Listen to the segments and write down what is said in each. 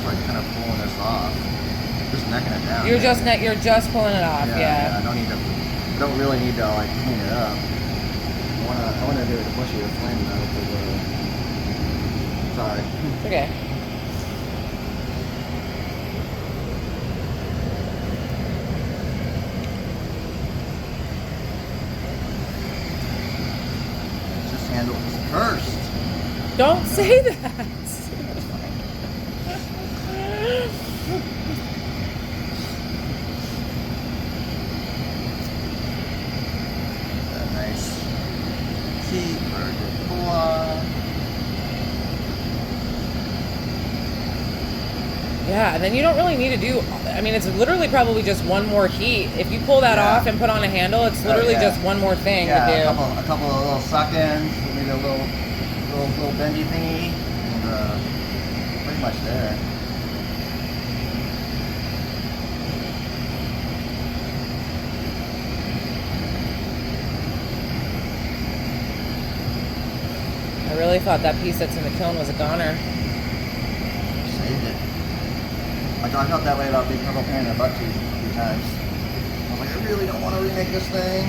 like kind of pulling this off. Just necking it down. You're just pulling it off, yeah. I don't really need to like clean it up. I wanna do it to push you the flame though, because sorry. It's okay. This handle is cursed. Don't say that. Yeah, and then you don't really need to do, I mean, it's literally probably just one more heat. If you pull that off and put on a handle, it's literally just one more thing to do. A couple of little suck-ins, maybe a little bendy thingy, and pretty much there. I really thought that piece that's in the kiln was a goner. Saved it. Like, I felt that way about Big Purple Pan in the butt tooth a few times. I was like, I really don't want to remake this thing.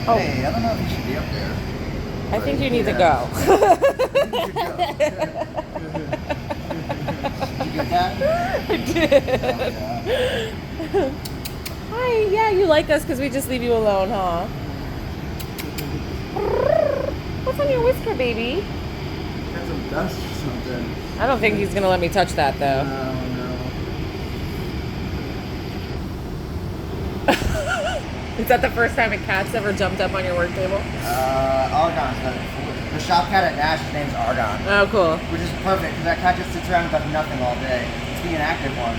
Oh. Hey, I don't know if you should be up there. I think you need to go. Did you get that? I did. Oh, yeah. Hi, yeah, you like us because we just leave you alone, huh? What's on your whisker, baby? Got some dust or something. I don't think he's going to let me touch that, though. No. Is that the first time a cat's ever jumped up on your work table? Argon's done it. The shop cat at Nash, his name's Argon. Oh, cool. Which is perfect, because that cat just sits around and does nothing all day. It's the inactive one.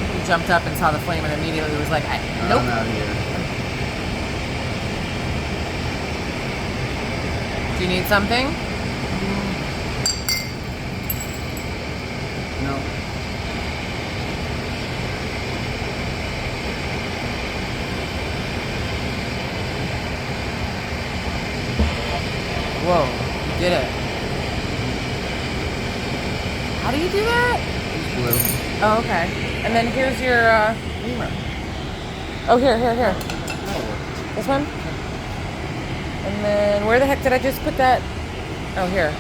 He jumped up and saw the flame and immediately was like, nope. I'm out here. Do you need something? No. Whoa, you did it. How do you do that? It's blue. Oh, okay. And then here's your, oh, here. This one? And then, where the heck did I just put that? Oh, here.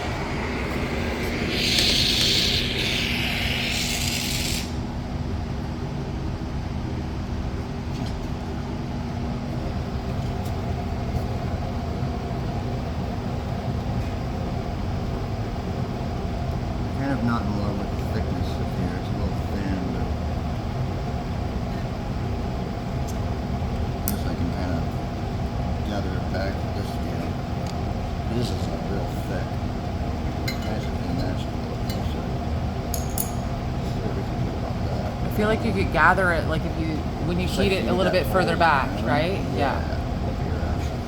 Kind of not in love with the thickness of here. It's a little thin, but I guess I can kind of gather it back with this view. This is not real thick. Nice and match a little closer. See what we can do about that. I feel like you could gather it, like if you, when you heat it a little bit further back, right? Yeah. Look here, actually.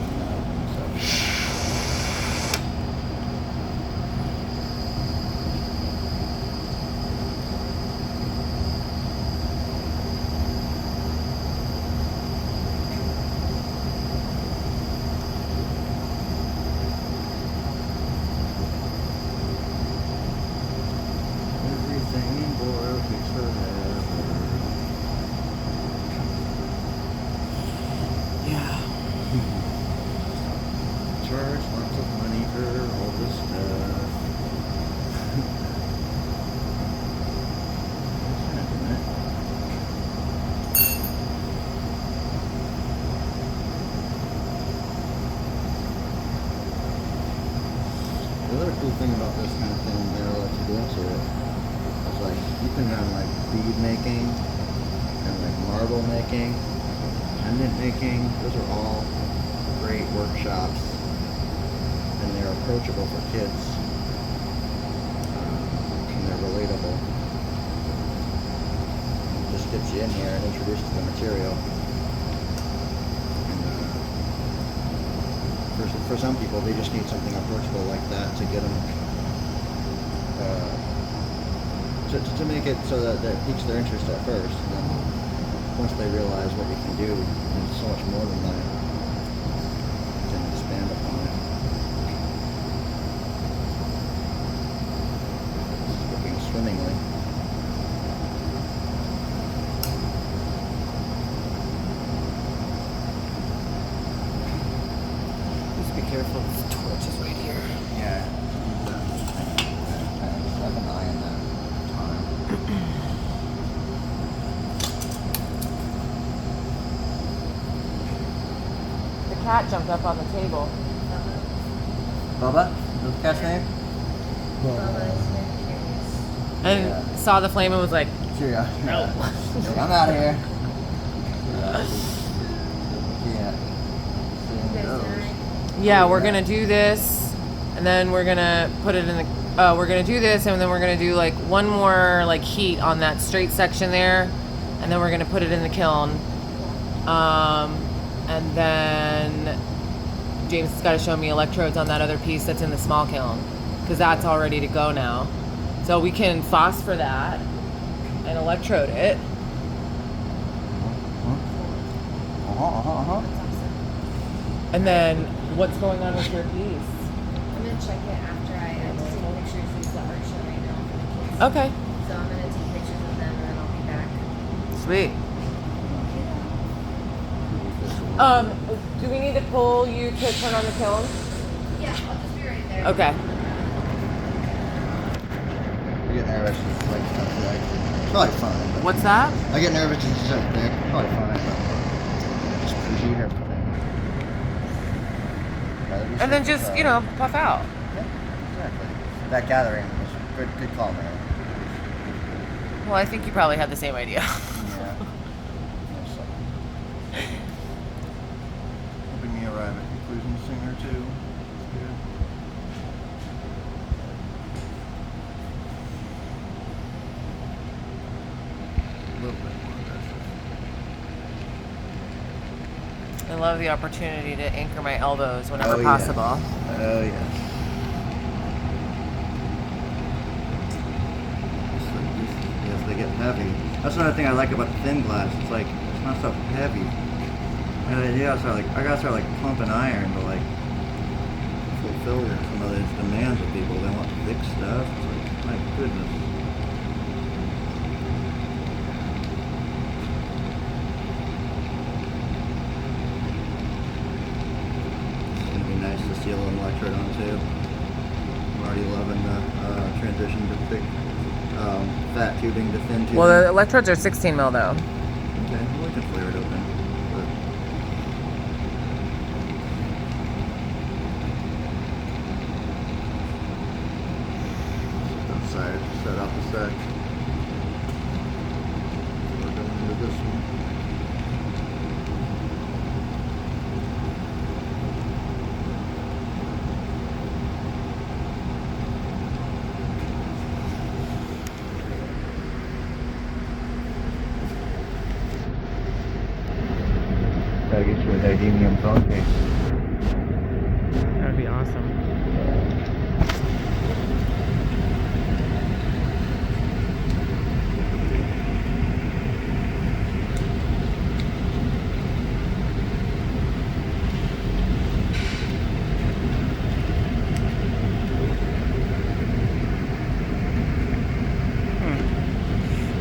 Everything boiled takes forever. Yeah. Charge lots of money for all this stuff. The other cool thing about this kind of thing, Meryl, if you go into it, is like you can run like bead making and like marble making, pendant making. Those are all great workshops, and they're approachable for kids. gets you in here and introduces the material. And, for some people, they just need something approachable like that to get them, to make it so that it piques their interest at first. And then once they realize what you can do, it's so much more than that. You can expand upon it. It's working swimmingly. Just be careful, this torch is right here. Yeah. Have an eye on that time. The cat jumped up on the table. Bubba? Is that the cat's name? And Yeah. saw the flame and was like, Cheerio. no. I'm out of here. Yeah. Yeah, we're gonna do this, and then we're gonna put it in the. We're gonna do this, and then we're gonna do like one more like heat on that straight section there, and then we're gonna put it in the kiln. And then James has got to show me electrodes on that other piece that's in the small kiln, because that's all ready to go now. So we can phosphor that and electrode it. And then what's going on with your piece? I'm gonna check it after I take pictures of the art show right now for the kids. Okay, So I'm gonna take pictures of them and then I'll be back. sweet. Do we need to pull you to turn on the kiln? Yeah, I'll just be right there. Okay. I get nervous. It's like stuff like probably fine. But What's that? I get nervous and it's so thick. Probably fine. But just squeegee here. And then just, you know, puff out. Yeah, exactly. That gathering was good call, man. Well, I think you probably had the same idea. Yeah. Helping me arrive at conclusions sooner too. That's good. A little bit more aggressive. I love the opportunity to anchor my elbows whenever Oh, possible. Yes. Oh yes. As they get heavy. That's another thing I like about the thin glass. It's like it's not so heavy. And yeah, so I gotta start like pumping iron to like fulfill some of these demands of people. They want thick stuff. It's like, my goodness. It's gonna be nice to see a little electrode on too. I'm already loving the transition to thick, fat tubing to thin tubing. Well, the electrodes are 16 mil though. Okay, well, we can flare it open. But outside, set off the sec. We're going into this one. Gotta get you a titanium phone case. That would be awesome.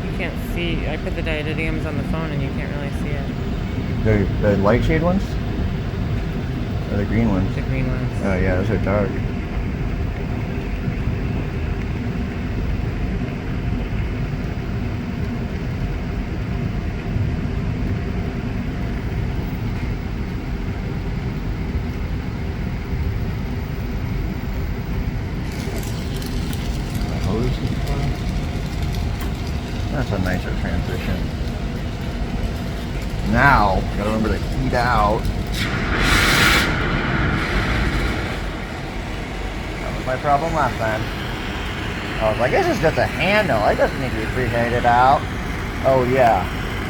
You can't see. I put the diadems on the phone and you can't really see it. The light shade ones? Or the green ones? The green ones. Oh yeah, those are dark. That's a nicer transition. Now, gotta remember to heat out. That was my problem last time. I was like, this is just a handle. It doesn't need to be preheated out. Oh yeah.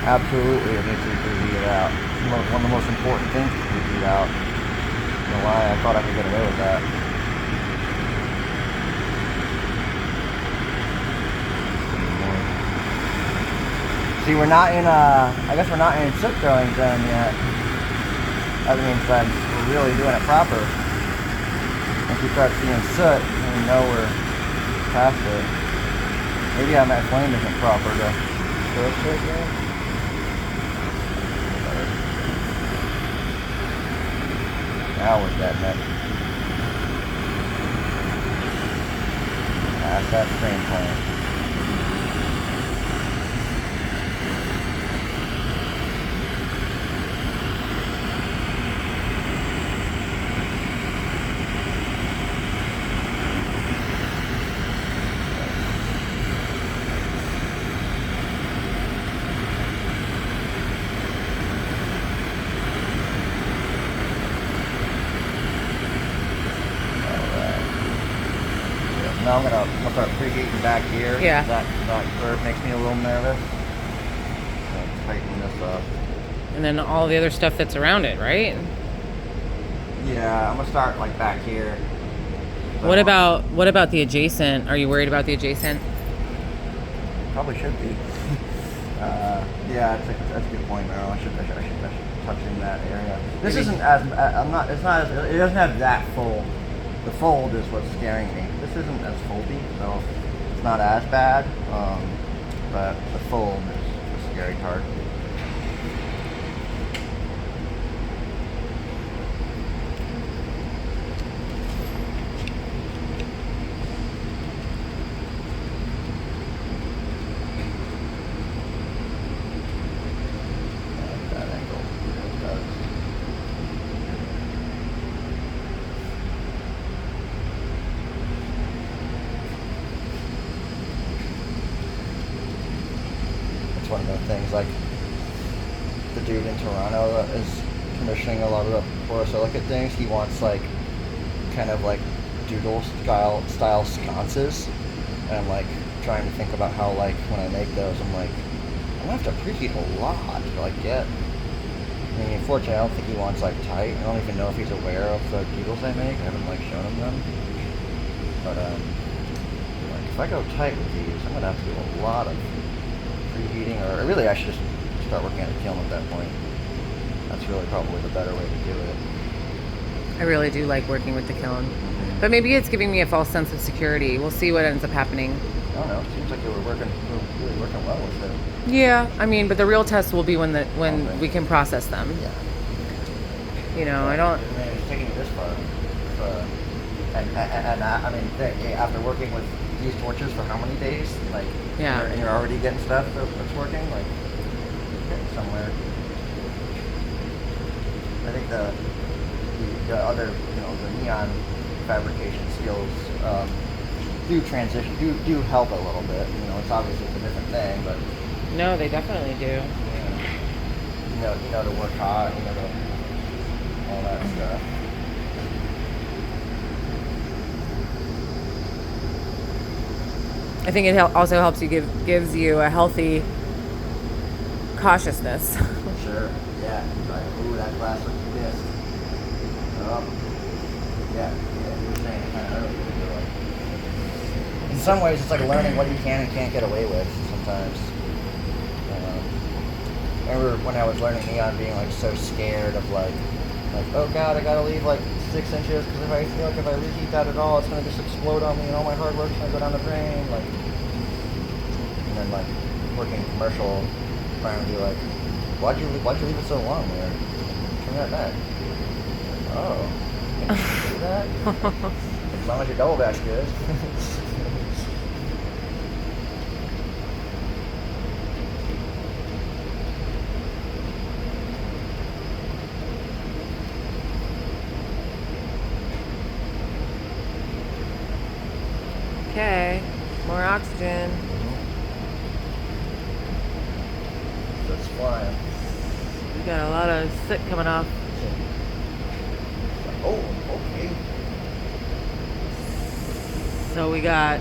Absolutely, it needs to be preheated out. It's one of the most important things to preheat out. I don't know why I thought I could get away with that. See, we're not in I guess we're not in soot growing zone yet. That means that we're really doing it proper. Once we start seeing soot, we know we're past it. Maybe my flame isn't proper to show soot yet. Now we're getting it. That's that frame point. Now I'm gonna start preheating back here. Yeah. That curve makes me a little nervous. So tighten this up. And then all the other stuff that's around it, right? Yeah, I'm gonna start like back here. What about the adjacent? Are you worried about the adjacent? Probably should be. Yeah, that's a good point, Meryl. I should touch in that area. This isn't as It's not as, it doesn't have that full. The fold is what's scaring me. This isn't as foldy, so it's not as bad. But the fold is the scary part. That angle. It does. It's one of the things, like the dude in Toronto that is commissioning a lot of the borosilicate things. He wants like kind of like doodle style sconces, and I'm like trying to think about how, like, when I make those, I'm like, I'm gonna have to preheat a lot to like get. I mean, unfortunately, I don't think he wants like tight. I don't even know if he's aware of the doodles I make. I haven't like shown him them, but like if I go tight with these, I'm gonna have to do a lot of preheating, or really I should just start working at a kiln at that point. That's really probably the better way to do it. I really do like working with the kiln. But maybe it's giving me a false sense of security. We'll see what ends up happening. I don't know. It seems like you were really working well with it. Yeah, I mean, but the real test will be when Okay. we can process them. Yeah. You know, I don't. I mean, it's taking you this far. And I mean, after working with these torches for how many days? Like, Yeah. and you're already getting stuff that's working. Like, you're getting somewhere. I think the other, the neon fabrication skills do help a little bit. It's obviously a different thing, but No, they definitely do. you know to work hot, all that stuff. I think it also helps you gives you a healthy cautiousness. Sure. Yeah. Like, ooh, that glass looks pissed. Yeah. You were saying it kind of earlier. Like, in some ways, it's like learning what you can and can't get away with sometimes. I remember when I was learning neon, being like so scared of like, oh god, I gotta leave like 6 inches because if I feel like if I reheat that at all, it's gonna just explode on me and all my hard work's gonna go down the drain. Like, and then like working commercial, trying to be like, why'd you leave it so long there? Turn that back. Oh, can you do that? As long as your double back's good. Okay, more oxygen. So it's flying. We got a lot of soot coming off. Oh, okay. So we got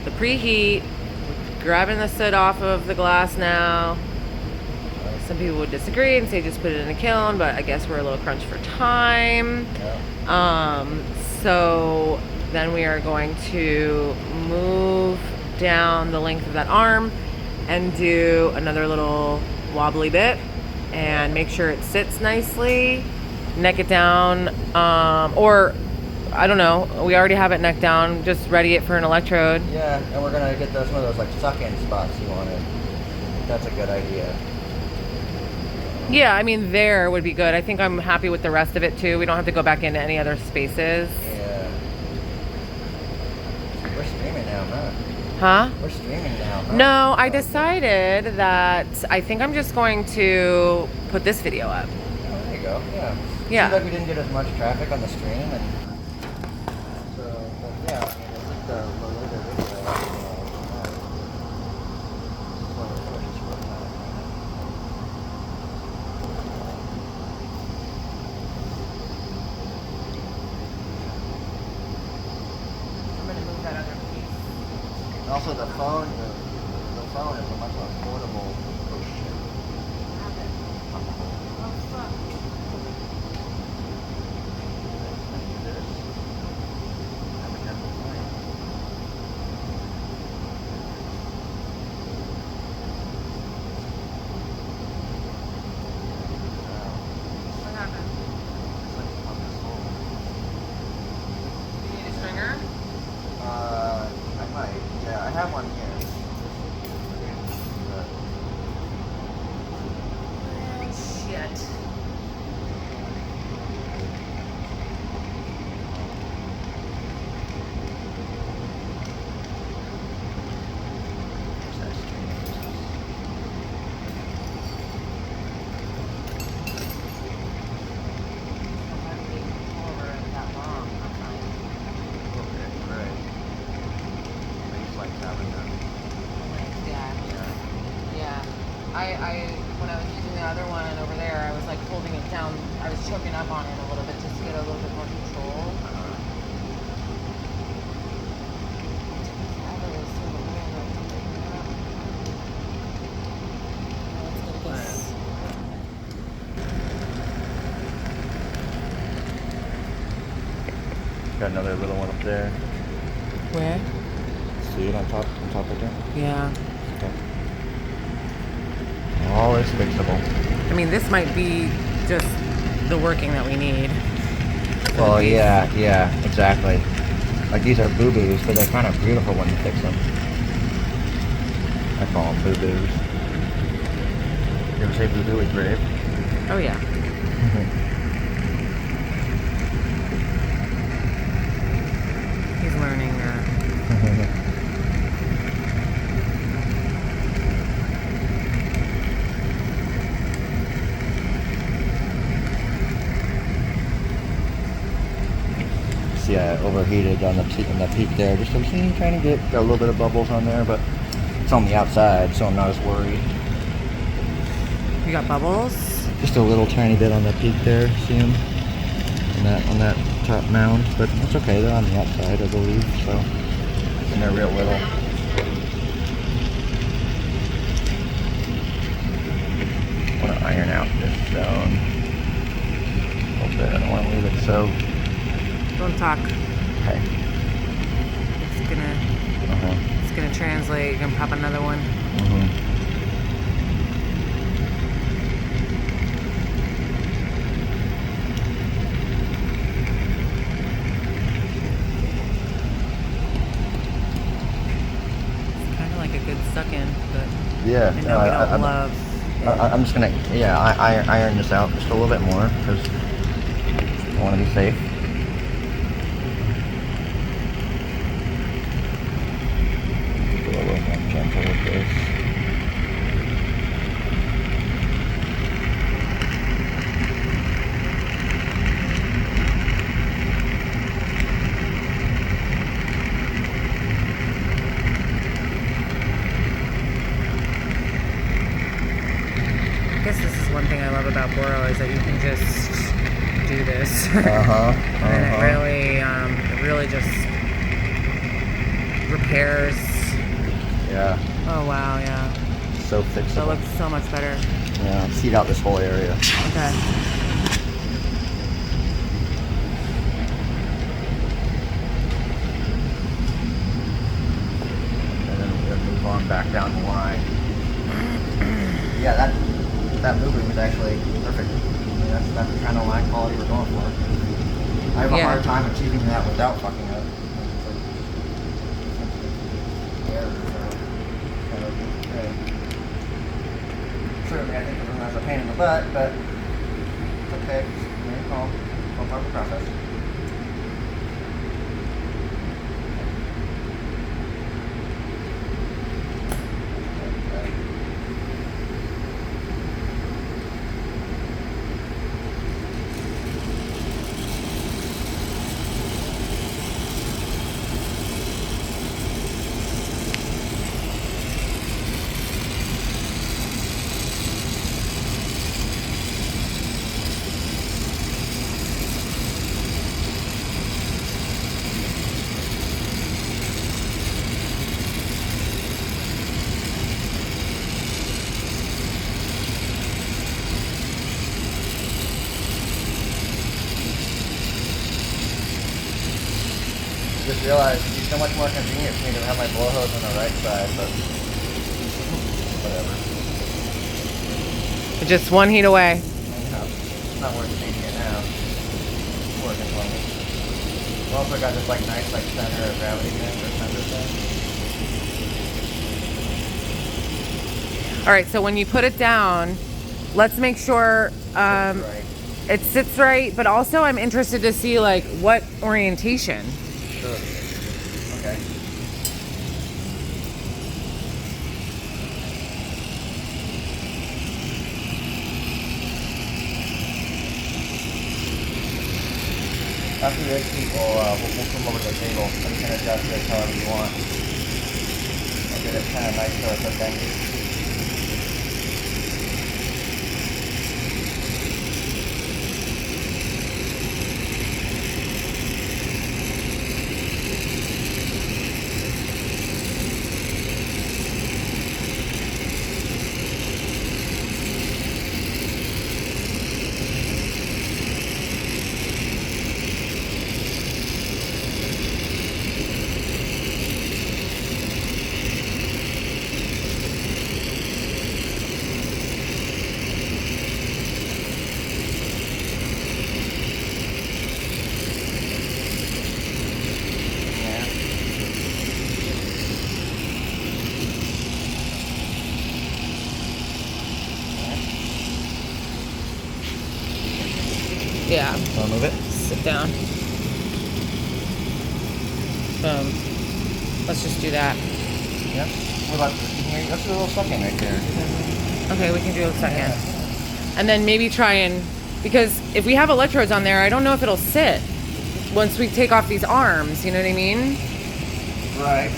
the preheat, grabbing the soot off of the glass now. Some people would disagree and say just put it in a kiln, but I guess we're a little crunched for time. Yeah. So then we are going to move down the length of that arm and do another little wobbly bit and make sure it sits nicely. Neck it down, or I don't know, we already have it necked down, just ready it for an electrode. Yeah, and we're gonna get some of those like suck-in spots you wanted. That's a good idea. Yeah, I mean, there would be good. I think I'm happy with the rest of it too. We don't have to go back into any other spaces. Yeah. We're streaming now, huh? Huh? We're streaming now, huh? No, I decided that I think I'm just going to put this video up. Oh, there you go. Yeah. Yeah. Seems like we didn't get as much traffic on the stream, and so, but yeah, I mean, it's just a later video. I'm going to move that other piece. Also, the phone is a much more portable. Oh shit. What happened? You need a stringer? I might. Yeah, I have one here. Shit. When I was using the other one over there, I was like holding it down. I was choking up on it a little bit just to get a little bit more control. Got another little one up there. Where? See it on top right there? Yeah. Okay. All is fixable. I mean, this might be just the working that we need. Well, yeah, exactly. Like these are boo-boos, but they're kind of beautiful when you fix them. I call them boo-boos. You ever say boo-boo is brave? Oh, yeah. He's learning. See, I overheated on the peak there. Just I'm trying to get a little bit of bubbles on there, but it's on the outside, so I'm not as worried. You got bubbles? Just a little tiny bit on the peak there. See them? On that top mound, but it's okay. They're on the outside, I believe. So, and they're real little. I want to iron out this zone a little bit. I don't want to leave it so. Don't talk. Okay. It's gonna translate. You can pop another one. It's kind of like a good suck-in, but Yeah. I know we don't love. I'm just gonna iron this out just a little bit more because I want to be safe. Go a little more gentle with this. I guess this is one thing I love about Boro is that you can just do this. And it really just repairs. Yeah. Oh wow, yeah. So fixable. That looks so much better. Yeah, seed out this whole area. Okay. And then we're gonna move on back down the line. Yeah, that moving was actually perfect. I mean, that's the kind of line quality we're going for. I have a Yeah. hard time achieving that without fucking up. Errors are kind of okay. Certainly, I think everyone has a pain in the butt, but it's okay. It's all part of the process. Just realized it'd be so much more convenient for me to have my blow hose on the right side, but whatever. Just one heat away. It's not worth changing it now. It's working for me. I've also got this like nice like center of gravity thing or center thing. All right, so when you put it down, let's make sure Right. it sits right, but also I'm interested to see like what orientation. Sure. Okay. After this heat, we'll come over to the table and we can adjust this however you want. I'll get it kind of nice so it's authentic. Yeah, Wanna move it? sit down. Boom. Let's just do that. Yep. What about this? That's a little sucking right there. Okay, we can do a second. And then maybe try and, because if we have electrodes on there, I don't know if it'll sit once we take off these arms, you know what I mean? Right.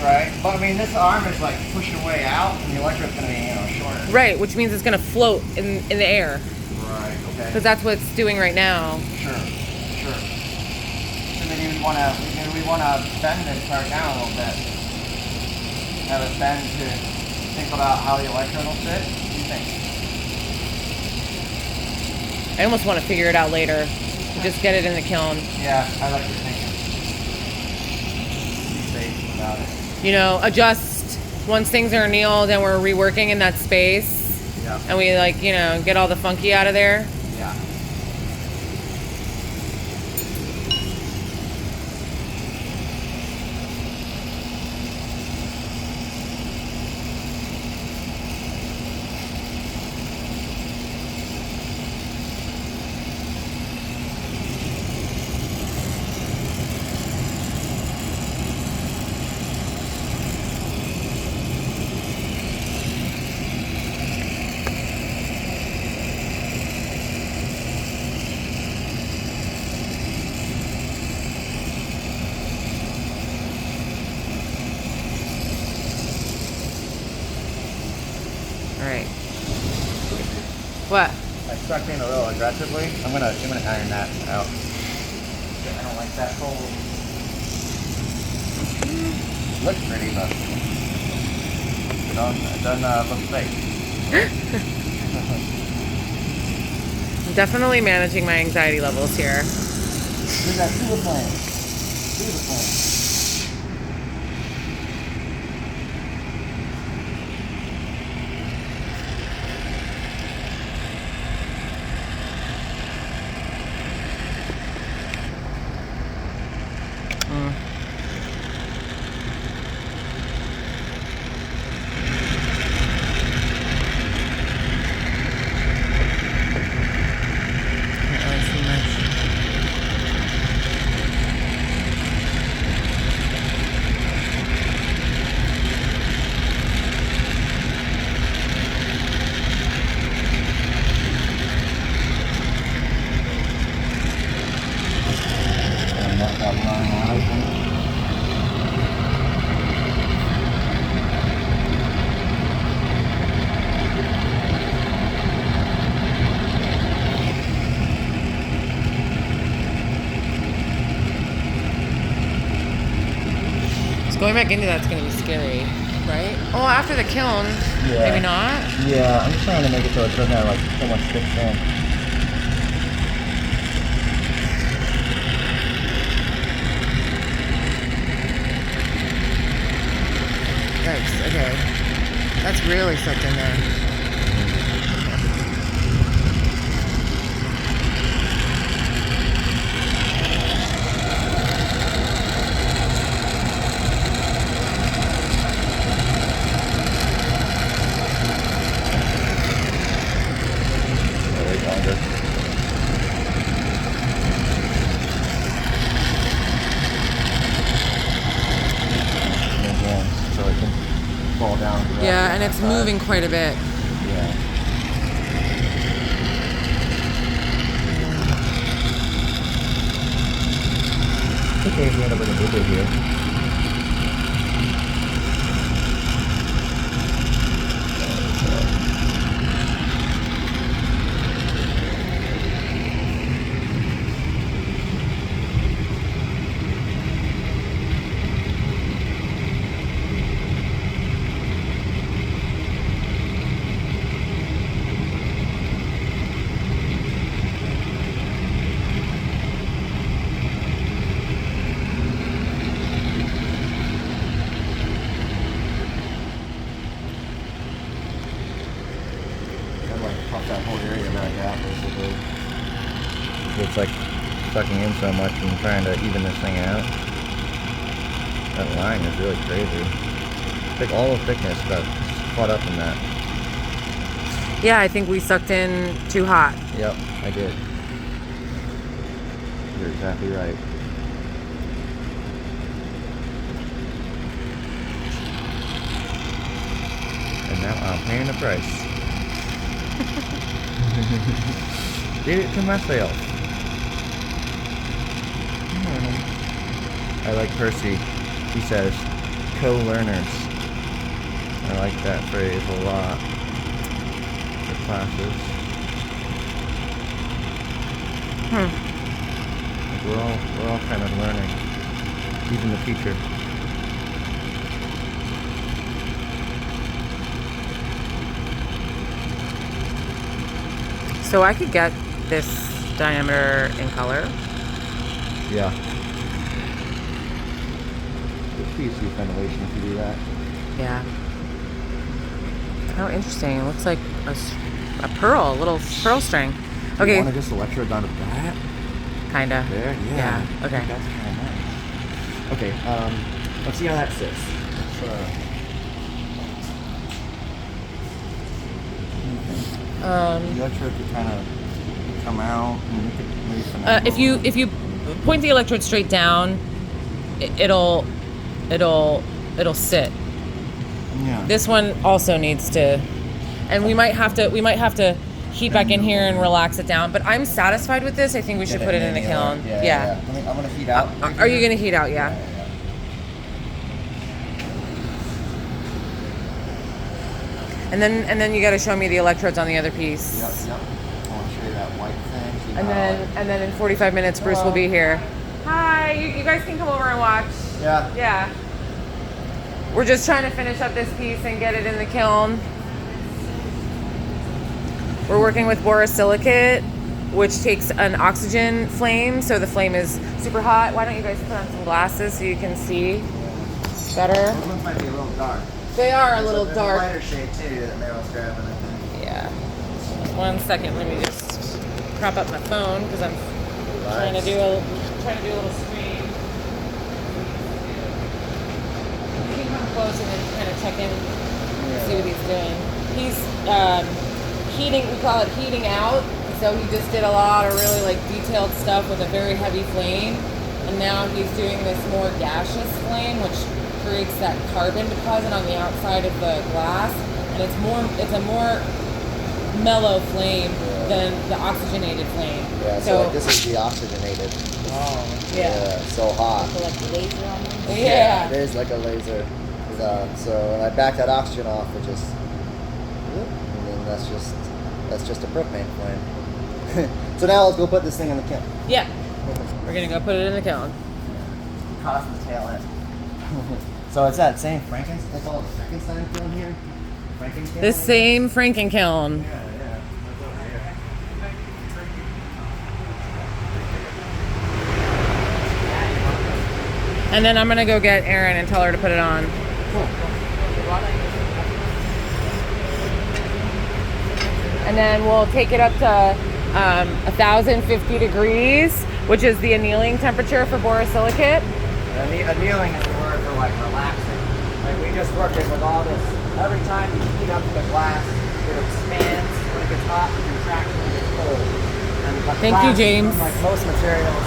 But I mean, this arm is like pushing way out, and the electrode's gonna be, shorter. Right, which means it's gonna float in the air, Right. Okay. because that's what it's doing right now. Sure. So maybe we wanna bend this part down a little bit. Have it bend to think about how the electrode will fit. What do you think? I almost want to figure it out later. Just get it in the kiln. Yeah, I like your thinking. Be safe about it. You know, adjust once things are annealed and we're reworking in that space. Yeah. And we get all the funky out of there. Yeah. All right. What? I sucked in a little aggressively. I'm gonna iron that out. I don't like that fold. Looks pretty, but it doesn't look fake. Definitely managing my anxiety levels here. There's that to the flame. To the flame. Going back into that's going to be scary, right? Oh, after the kiln, Yeah. maybe not? Yeah, I'm trying to make it so it doesn't have like so much thick sand. Yikes, okay. That's really soaked in there. So it can fall down. Yeah, and it's moving quite a bit. Yeah. Okay, if you end up with a boo-boo here. That whole area back out basically. It's like sucking in so much and trying to even this thing out. That line is really crazy. It's like all the thickness got caught up in that. Yeah, I think we sucked in too hot. Yep, I did. You're exactly right. And now I'm paying the price. Did it to myself. I like Percy. He says, co-learners. I like that phrase a lot for classes. We're all kind of learning, even the teacher. So I could get this diameter in color. Yeah. Good piece of ventilation if you do that. Yeah. Oh, interesting. It looks like a pearl, a little pearl string. Okay. You want to just electrode onto that? Kinda. There? Yeah. Yeah. I Okay. think that's kind of nice. Okay, let's see how that sits. The electrode could kind of come out and you could maybe if you point the electrode straight down, it'll sit. Yeah. This one also needs to, and we might have to heat back in here and relax it down. But I'm satisfied with this. I think we should put it in the kiln. Yeah. I'm gonna heat out. Are you gonna heat out? Yeah. And then you got to show me the electrodes on the other piece. Yep. I want to show you that white thing. And then in 45 minutes, Bruce will be here. Hi, you guys can come over and watch. Yeah. Yeah. We're just trying to finish up this piece and get it in the kiln. We're working with borosilicate. which takes an oxygen flame, so the flame is super hot. Why don't you guys put on some glasses so you can see better? Those ones might be a little dark. They are a little There's dark. a lighter shade too that Meryl's grabbing, I think. Yeah. 1 second, let me just prop up my phone because I'm trying to do a little stream. You can come close and then kind of check in, see what he's doing. He's heating. We call it heating out. So he just did a lot of really like detailed stuff with a very heavy flame, and now he's doing this more gaseous flame, which creates that carbon deposit on the outside of the glass, and it's a more mellow flame than the oxygenated flame. Yeah, so like this is deoxygenated. Oh, Yeah, so hot. So like laser on them. Yeah. It is like a laser. So when I back that oxygen off, it just, and then that's just a propane flame. So now let's go put this thing in the kiln. Yeah. We're gonna go put it in the kiln. Cost the tail end. So it's that same Frankenstein. They call it the Frankenstein kiln here. Frankenstein. The same Franken kiln. Yeah, yeah. That's over here. And then I'm gonna go get Erin and tell her to put it on. And then we'll take it up to 1,050 degrees, which is the annealing temperature for borosilicate. Annealing is the word for like relaxing. Like we just worked it with all this. Every time you heat up the glass, it expands when it gets hot and contracts when it gets cold. And Thank you, James. Like most materials,